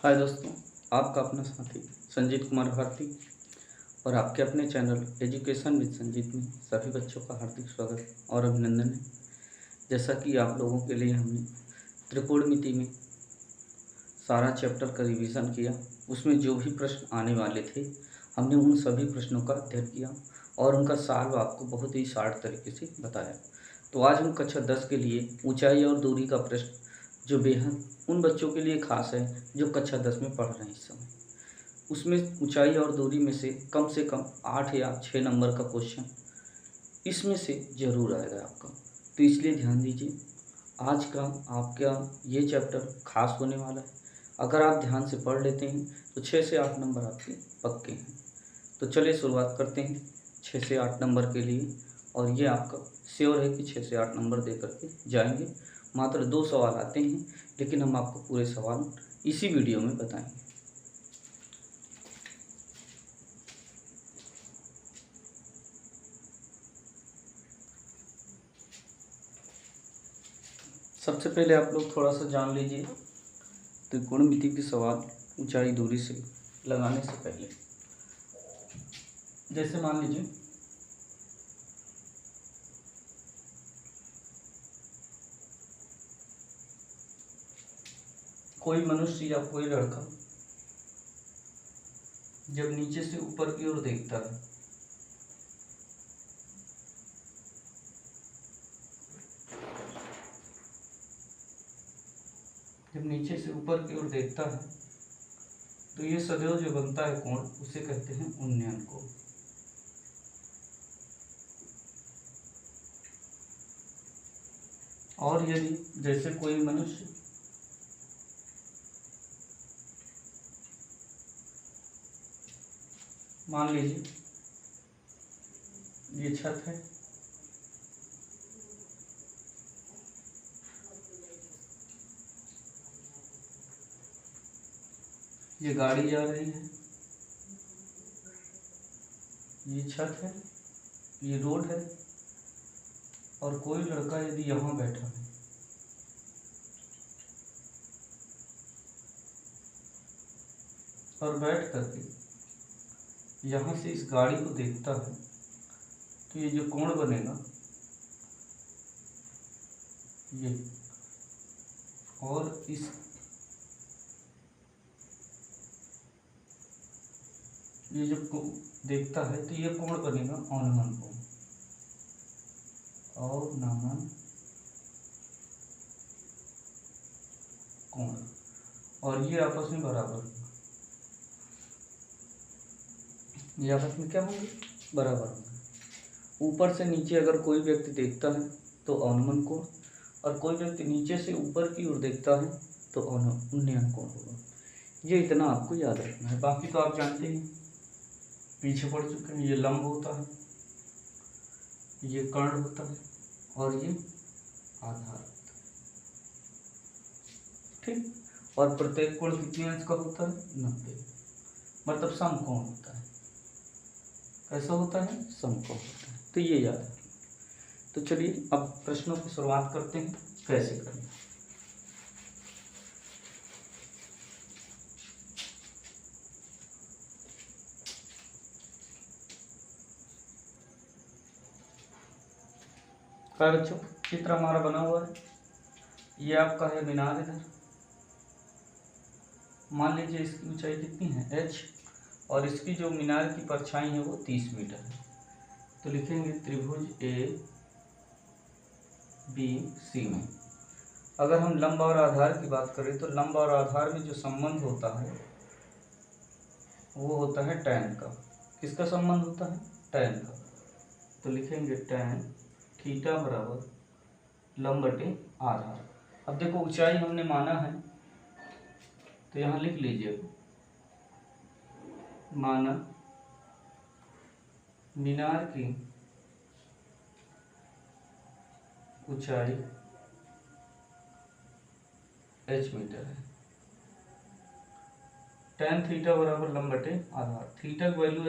हाय दोस्तों, आपका अपना साथी संजीत कुमार भारती और आपके अपने चैनल एजुकेशन विद संजीत में सभी बच्चों का हार्दिक स्वागत और अभिनंदन है। जैसा कि आप लोगों के लिए हमने त्रिकोणमिति में सारा चैप्टर का रिवीजन किया, उसमें जो भी प्रश्न आने वाले थे हमने उन सभी प्रश्नों का अध्ययन किया और उनका सॉल्व आपको बहुत ही शार्ट तरीके से बताया। तो आज हम कक्षा 10 के लिए ऊंचाई और दूरी का प्रश्न, जो बेहद उन बच्चों के लिए खास है जो कक्षा 10 में पढ़ रहे हैं इस समय, उसमें ऊंचाई और दूरी में से कम 8 या 6 नंबर का क्वेश्चन इसमें से ज़रूर आएगा आपका। तो इसलिए ध्यान दीजिए, आज का आपका ये चैप्टर खास होने वाला है। अगर आप ध्यान से पढ़ लेते हैं तो 6 से 8 नंबर आपके पक्के हैं। तो चलिए शुरुआत करते हैं 6 से 8 नंबर के लिए, और ये आपका श्योर है कि 6 से 8 नंबर दे करके जाएंगे। मात्र 2 सवाल आते हैं, लेकिन हम आपको पूरे सवाल इसी वीडियो में बताएंगे। सबसे पहले आप लोग थोड़ा सा जान लीजिए त्रिकोणमिति के सवाल ऊंचाई दूरी से लगाने से पहले। जैसे मान लीजिए कोई मनुष्य या कोई लड़का जब नीचे से ऊपर की ओर देखता है तो ये सदैव जो बनता है कोण, उसे कहते हैं उन्नयन कोण। और यदि जैसे कोई मनुष्य मान लीजिए ये छत है, ये गाड़ी जा रही है, ये छत है, ये रोड है, और कोई लड़का यदि यहाँ बैठा है और बैठ करके यहाँ से इस गाड़ी को देखता है, तो ये जो कोण बनेगा ये, और इस ये जो देखता है तो ये कोण बनेगा अवनमन कोण, अवनमन कोण, और ये आपस में बराबर, ये आपस में क्या होंगे, बराबर होंगे। ऊपर से नीचे अगर कोई व्यक्ति देखता है तो अवनमन कोण, और कोई व्यक्ति नीचे से ऊपर की ओर देखता है तो उन्नयन कोण होगा। ये इतना आपको याद रखना है, बाकी तो आप जानते हैं, पीछे पड़ चुके हैं। ये लंब होता है, ये कर्ण होता है, और ये आधार होता है। ठीक, और प्रत्येक कोण कितने अंश का होता है, 90, मतलब समकोण होता है। कैसा होता है, समकोण होता है। तो ये याद रखना। तो चलिए अब प्रश्नों की शुरुआत करते हैं, कैसे करें। बच्चों, चित्र हमारा बना हुआ है, ये आपका है मीनार। इधर मान लीजिए इसकी ऊंचाई कितनी है, h, और इसकी जो मीनार की परछाई है वो 30 मीटर है। तो लिखेंगे त्रिभुज ए बी सी में अगर हम लंब और आधार की बात करें तो लंब और आधार में जो संबंध होता है वो होता है tan का। किसका संबंध होता है, tan का। तो लिखेंगे tan थीटा बराबर लंब बटे आधार। अब देखो ऊंचाई हमने माना है, तो यहाँ लिख लीजिए, माना मीनार की ऊंचाई h मीटर है। tan थीटा बराबर लंब बटे आधार। थीटा की वैल्यू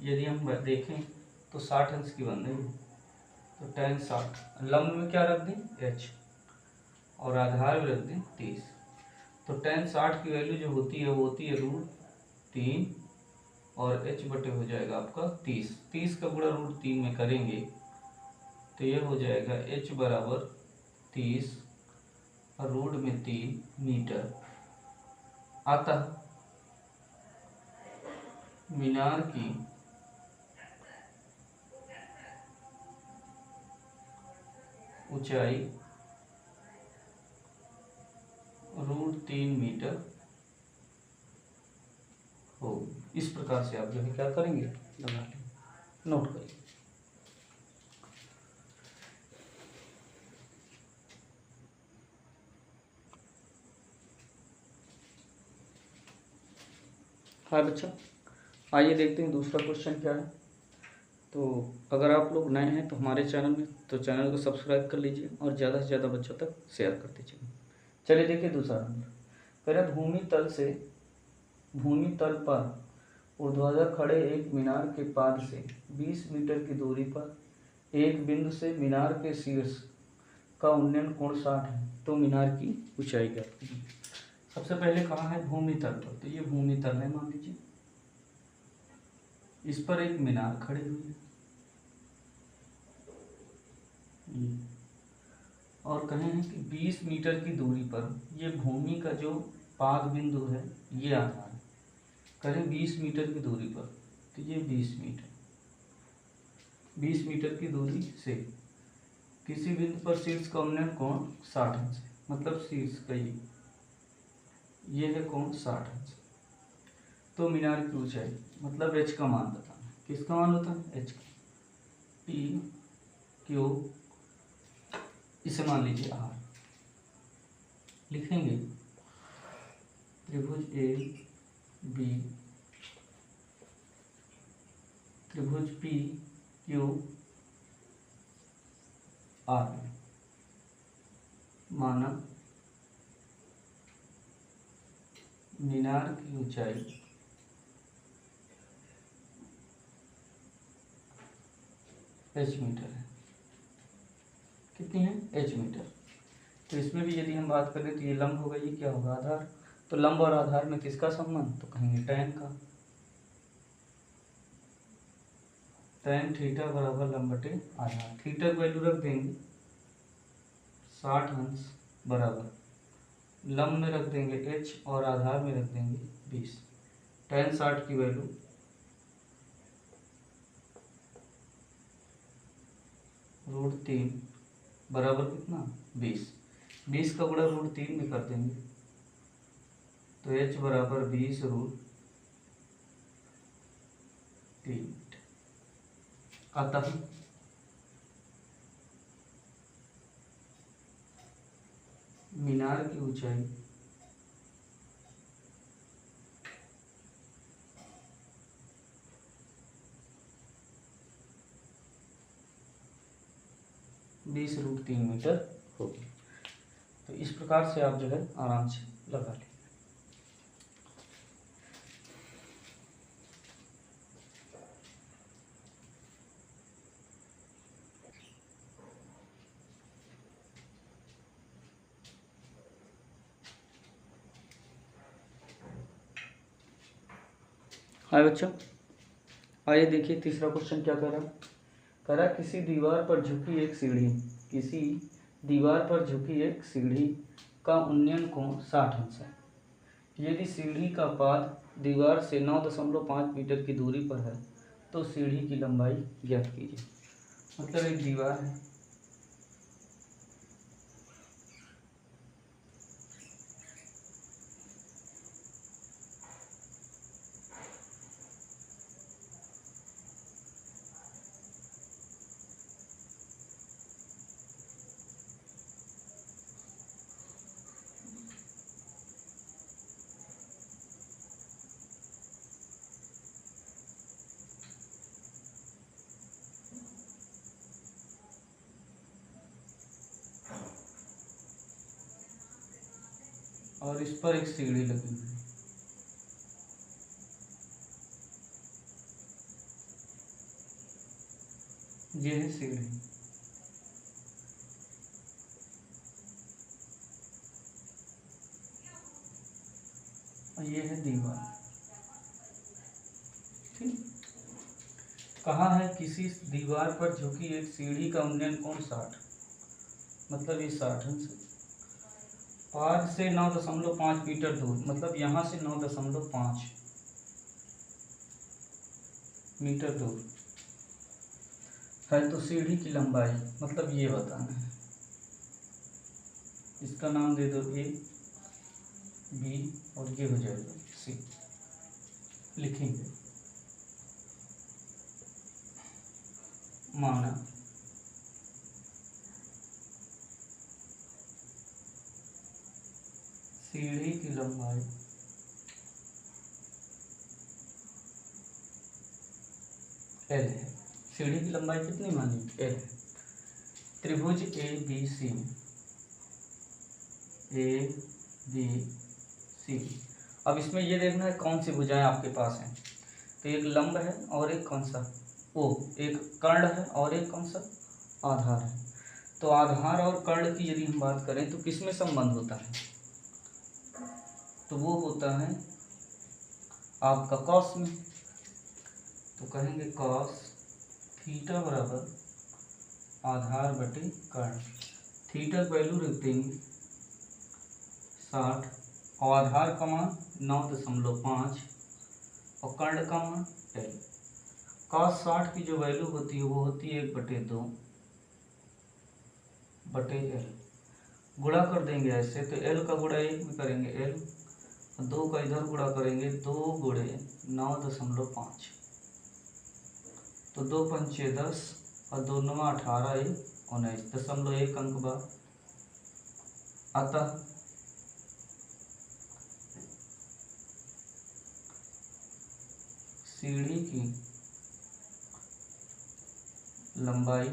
यदि हम देखें तो 60 अंश की बन रही है, तो tan 60, लंब में क्या रख दें, h, और आधार में रख दें 30। तो tan 60 की वैल्यू जो होती है वो होती है √3 और h बटे हो जाएगा आपका 30। 30 का गुणा √3 में करेंगे तो ये हो जाएगा h बराबर 30 और √3 मीटर आता है। मीनार की ऊंचाई √3 मीटर हो। इस प्रकार से आप जो है क्या करेंगे, लगा लेंगे, नोट करिए। हाँ बच्चा, आइए देखते हैं दूसरा क्वेश्चन क्या है। तो अगर आप लोग नए हैं तो हमारे चैनल में, तो चैनल को सब्सक्राइब कर लीजिए और ज़्यादा से ज़्यादा बच्चों तक शेयर कर दीजिए। चलिए देखिए दूसरा नंबर। कह रहे भूमि तल पर ऊर्ध्वाधर खड़े एक मीनार के पाद से 20 मीटर की दूरी पर एक बिंदु से मीनार के शीर्ष का उन्नयन कोण 60 है, तो मीनार की ऊंचाई ज्ञात कीजिए। सबसे पहले कहाँ है, भूमि तल पर, तो ये भूमि तल है मान लीजिए। इस पर एक मीनार खड़ी हुई है और कहे हैं कि 20 मीटर की दूरी पर ये भूमि का जो पाद बिंदु है ये आधार है। करें 20 मीटर की दूरी पर, तो ये 20 मीटर की दूरी से किसी बिंदु पर शीर्ष का उन्नयन कोण 60 अंश है, मतलब शीर्ष का ये है कोण 60 अंश। तो मीनार की ऊंचाई मतलब h का मान बताना है। किसका मान बताना है, h का। P Q, इसे मान लीजिए R। लिखेंगे त्रिभुज A B, त्रिभुज P Q R में माना मीनार की ऊंचाई h मीटर है। कितनी है, h मीटर। तो इसमें भी यदि हम बात करें तो ये लंब होगा, ये क्या होगा, आधार। तो लंब और आधार में किसका संबंध, तो कहेंगे tan का। tan थीटा बराबर लंब बटे आधार। थीटा की वैल्यू रख देंगे 60 अंश बराबर लंब में रख देंगे h और आधार में रख देंगे 20। tan 60 की वैल्यू √3 बराबर कितना, 20। 20 का गुणा √3 में कर देंगे तो h बराबर 20 √3 आता है। मीनार की ऊंचाई √3 मीटर होगी। तो इस प्रकार से आप जो है आराम से लगा लें। हाय बच्चों, आइए देखिए तीसरा क्वेश्चन क्या कह रहा। किसी दीवार पर झुकी एक सीढ़ी का उन्नयन कोण 60 अंश है। यदि सीढ़ी का पाद दीवार से 9.5 मीटर की दूरी पर है तो सीढ़ी की लंबाई ज्ञात कीजिए। मतलब एक दीवार है, और इस पर एक सीढ़ी लगी हुई है। ये है सीढ़ी। और ये है दीवार। ठीक, कहा है किसी दीवार पर झुकी एक सीढ़ी का उन्नयन कोण 60, मतलब ये 60 अंश है। पाद से 9.5 मीटर दूर, मतलब यहाँ से 9.5 मीटर दूर है, तो सीढ़ी की लंबाई मतलब ये बताना है। इसका नाम दे दो ए, बी और ये हो जाएगा सी। लिखेंगे माना सीढ़ी की लंबाई एल है। सीढ़ी की लंबाई कितनी मानी? एल है। त्रिभुज ए बी सी अब इसमें ये देखना है कौन सी भुजाएं आपके पास हैं। तो एक लंब है और एक कौन सा, ओ एक कर्ण है और एक कौन सा आधार है। तो आधार और कर्ण की यदि हम बात करें तो किसमें संबंध होता है? तो वो होता है आपका कॉस में। तो कहेंगे कॉस थीटा बराबर आधार बटे कर्ण। थीटा की वैल्यू रख देंगे 60 और आधार का मान 9.5 और कर्ण का मान एल। cos 60 की जो वैल्यू होती है वो होती है 1/2 बटे एल। गुणा कर देंगे ऐसे, तो एल का गुणा 1 में करेंगे एल और 2 का इधर गुणा करेंगे 2 गुणे 9.5, तो 2 पंचे 10 और 2 9 18 1 19.1 अंक बाद। अतः सीढ़ी की लंबाई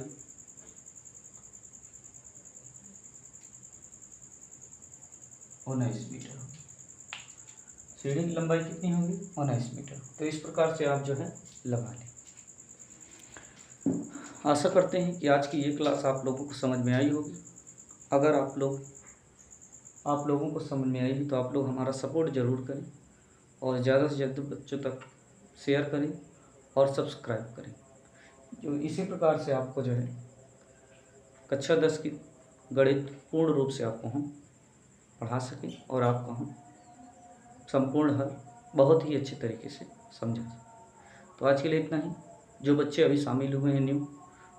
मीटर होगी। सीढ़ी की लंबाई कितनी होगी? 19 मीटर। तो इस प्रकार से आप जो है लगा लें। आशा करते हैं कि आज की ये क्लास आप लोगों को समझ में आई होगी। अगर आप लोगों को समझ में आई तो आप लोग हमारा सपोर्ट ज़रूर करें और ज़्यादा से ज़्यादा बच्चों तक शेयर करें और सब्सक्राइब करें। जो इसी प्रकार से आपको जो है कक्षा 10 की गणित पूर्ण रूप से आपको हम पढ़ा सकें और आपको हम संपूर्ण हल बहुत ही अच्छे तरीके से समझा सकें। तो आज के लिए इतना ही। जो बच्चे अभी शामिल हुए हैं न्यू,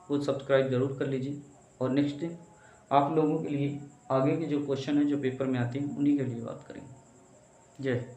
वो सब्सक्राइब ज़रूर कर लीजिए और नेक्स्ट दिन आप लोगों के लिए आगे के जो क्वेश्चन हैं जो पेपर में आते हैं उन्हीं के लिए बात करेंगे। जय हिंद।